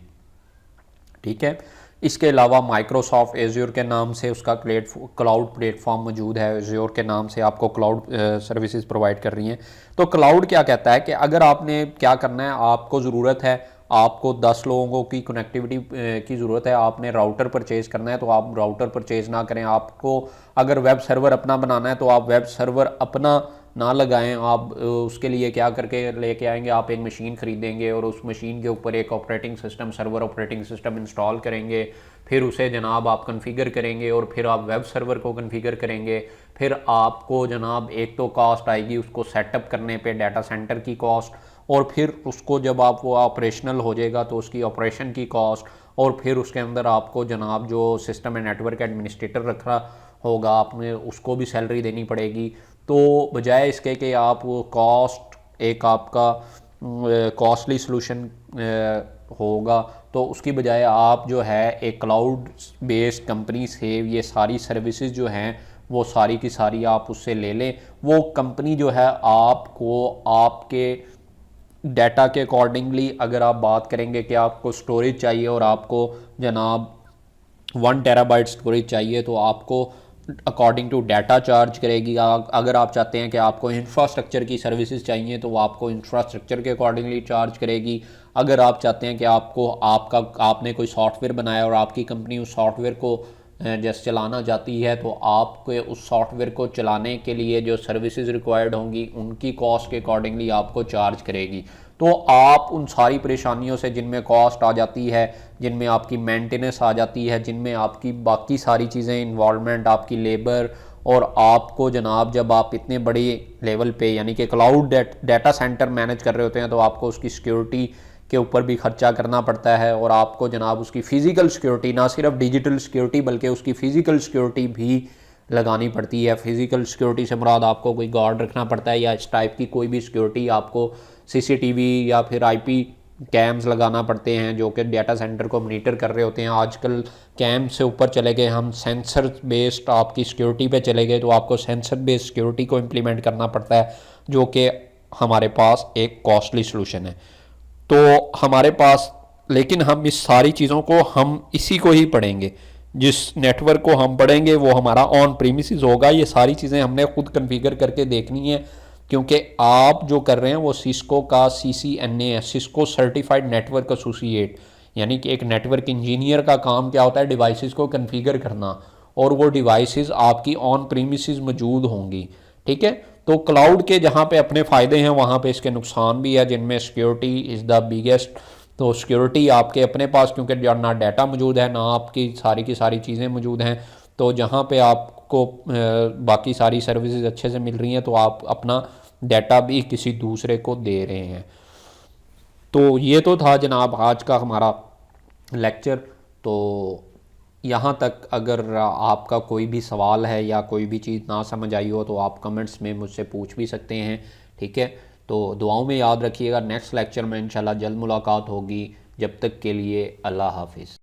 ठीक है। इसके अलावा माइक्रोसॉफ्ट एज्योर के नाम से उसका क्लाउड प्लेटफॉर्म मौजूद है, एज्योर के नाम से आपको क्लाउड सर्विसेज प्रोवाइड कर रही हैं। तो क्लाउड क्या कहता है कि अगर आपने क्या करना है, आपको ज़रूरत है, आपको 10 लोगों की कनेक्टिविटी की ज़रूरत है, आपने राउटर परचेज़ करना है, तो आप राउटर परचेज़ ना करें। आपको अगर वेब सर्वर अपना बनाना है तो आप वेब सर्वर अपना ना लगाएं, आप उसके लिए क्या करके लेके आएंगे, आप एक मशीन ख़रीदेंगे और उस मशीन के ऊपर एक operating system, server operating system install करेंगे, फिर उसे जनाब आप कॉन्फ़िगर करेंगे और फिर आप वेब सर्वर को कॉन्फ़िगर करेंगे। फिर आपको जनाब एक तो कॉस्ट आएगी उसको सेटअप करने पे, डाटा सेंटर की कॉस्ट, और फिर उसको जब आप वो ऑपरेशनल हो जाएगा तो उसकी ऑपरेशन की कॉस्ट, और फिर उसके अंदर आपको जनाब जो सिस्टम एंड नेटवर्क एडमिनिस्ट्रेटर रखा होगा आपने उसको भी सैलरी देनी पड़ेगी। तो बजाय इसके कि आप वो कॉस्ट एक आपका कॉस्टली सॉल्यूशन होगा, तो उसकी बजाय आप जो है एक क्लाउड बेस्ड कंपनी से ये सारी सर्विसेज जो हैं वो सारी की सारी आप उससे ले लें। वो कंपनी जो है आपको आपके डाटा के अकॉर्डिंगली, अगर आप बात करेंगे कि आपको स्टोरेज चाहिए और आपको जनाब 1 टेराबाइट स्टोरेज चाहिए, तो आपको अकॉर्डिंग टू डाटा चार्ज करेगी। अगर आप चाहते हैं कि आपको इंफ्रास्ट्रक्चर की सर्विसेज चाहिए तो वो आपको इंफ्रास्ट्रक्चर के अकॉर्डिंगली चार्ज करेगी। अगर आप चाहते हैं कि आपको आपने कोई सॉफ्टवेयर बनाया और आपकी कंपनी उस सॉफ्टवेयर को जैसे चलाना चाहती है, तो आपके उस सॉफ्टवेयर को चलाने के लिए जो सर्विसेज रिक्वायर्ड होंगी उनकी कॉस्ट के अकॉर्डिंगली आपको चार्ज करेगी। तो आप उन सारी परेशानियों से, जिनमें कॉस्ट आ जाती है, जिनमें आपकी मेंटेनेंस आ जाती है, जिनमें आपकी बाकी सारी चीज़ें, इन्वॉल्वमेंट, आपकी लेबर, और आपको जनाब जब आप इतने बड़े लेवल पे यानी कि क्लाउड डाटा सेंटर मैनेज कर रहे होते हैं तो आपको उसकी सिक्योरिटी के ऊपर भी खर्चा करना पड़ता है, और आपको जनाब उसकी फ़िज़िकल सिक्योरिटी, ना सिर्फ डिजिटल सिक्योरिटी बल्कि उसकी फ़िज़िकल सिक्योरिटी भी लगानी पड़ती है। फ़िज़िकल सिक्योरिटी से मुराद आपको कोई गार्ड रखना पड़ता है, या इस टाइप की कोई भी सिक्योरिटी, आपको CCTV या फिर IP कैम्स लगाना पड़ते हैं जो कि डाटा सेंटर को मॉनिटर कर रहे होते हैं। आजकल कैम से ऊपर चले गए, हम सेंसर बेस्ड आपकी सिक्योरिटी पे चले गए, तो आपको सेंसर बेस्ड सिक्योरिटी को इम्प्लीमेंट करना पड़ता है, जो कि हमारे पास एक कॉस्टली सॉल्यूशन है। तो हमारे पास, लेकिन हम इस सारी चीज़ों को हम इसी को ही पढ़ेंगे, जिस नेटवर्क को हम पढ़ेंगे वो हमारा ऑन प्रीमिसेस होगा। ये सारी चीज़ें हमने खुद कॉन्फ़िगर करके देखनी है, क्योंकि आप जो कर रहे हैं वो सिस्को का CCNA है, सिस्को सर्टिफाइड नेटवर्क एसोसिएट, यानी कि एक नेटवर्क इंजीनियर का काम क्या होता है, डिवाइसेस को कॉन्फ़िगर करना, और वो डिवाइसेस आपकी ऑन प्रीमिसेस मौजूद होंगी, ठीक है। तो क्लाउड के जहाँ पे अपने फ़ायदे हैं वहाँ पे इसके नुकसान भी है, जिनमें सिक्योरिटी इज़ द बिगेस्ट। तो सिक्योरिटी आपके अपने पास, क्योंकि ना डाटा मौजूद है ना आपकी सारी की सारी चीज़ें मौजूद हैं, तो जहाँ पे आपको बाकी सारी सर्विसेज अच्छे से मिल रही हैं तो आप अपना डाटा भी किसी दूसरे को दे रहे हैं। तो ये तो था जनाब आज का हमारा लेक्चर। तो यहाँ तक अगर आपका कोई भी सवाल है या कोई भी चीज़ ना समझ आई हो तो आप कमेंट्स में मुझसे पूछ भी सकते हैं, ठीक है। तो दुआओं में याद रखिएगा, नेक्स्ट लेक्चर में इंशाल्लाह जल्द मुलाकात होगी। जब तक के लिए अल्लाह हाफिज़।